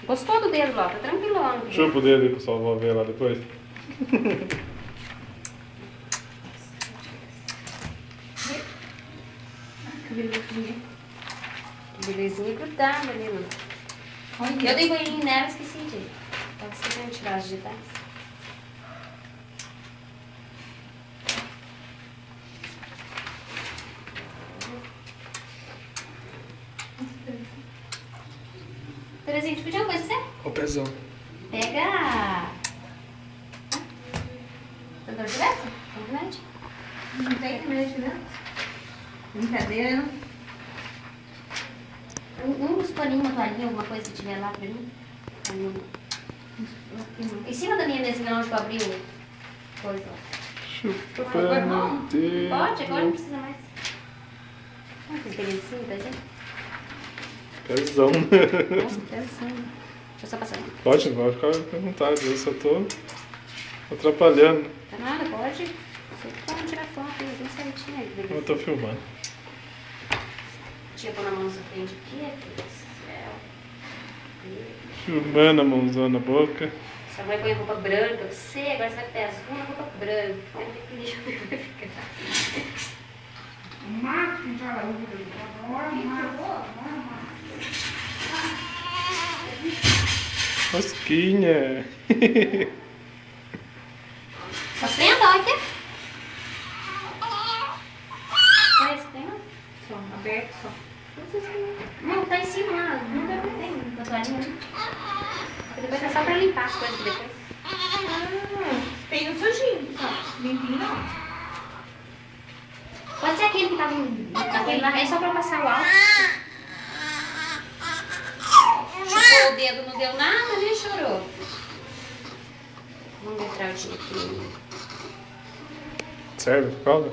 Gostou do dedo lá, tá tranquilão. Chupa o dedo aí, pessoal, vou ver lá depois. Que belezinha grudada ali, mano. Eu dei banho nela e esqueci de. Tava esquecendo de tirar as digitais. Terezinha, te pedi uma coisa, você? Ó o pezão. Pega. Tá dor de cabeça? Tá com médico? Não tem remédio, né? Brincadeira, não? Uns paninhos, uma toalhinha, alguma coisa que tiver lá pra mim. Em cima da minha mesinha onde eu abri o coisa lá. Chupa, Agora não? Pode, agora não precisa mais. Olha que belezinha, tá vendo? Pezão. Nossa, pezinho. Deixa eu só passar aqui. Pode ficar à vontade, eu só tô atrapalhando. Tá nada, pode. Você pode tirar foto aí, bem certinho aí. Eu Beleza. tô filmando. Deixa eu pôr na mão da frente aqui, filho do céu. Filmando a mãozona na boca. Sua mãe põe roupa branca pra você, agora você vai ter azul na roupa branca. Olha que lixo que vai ficar. Rosquinha. Só senta, olha aqui. Olha esse tem, ó. Só, aberto, só. Não, tá em cima lá. Não tem, com a toalhinha ali. Depois é só pra limpar as coisas depois. Tem o sujinho, só. Limpinho não. Pode ser aquele que tava aquele lá, é só pra passar o álcool. Chupou o dedo, não deu nada, né? Chorou. Vamos ver o fraldinho aqui. Serve? Calma.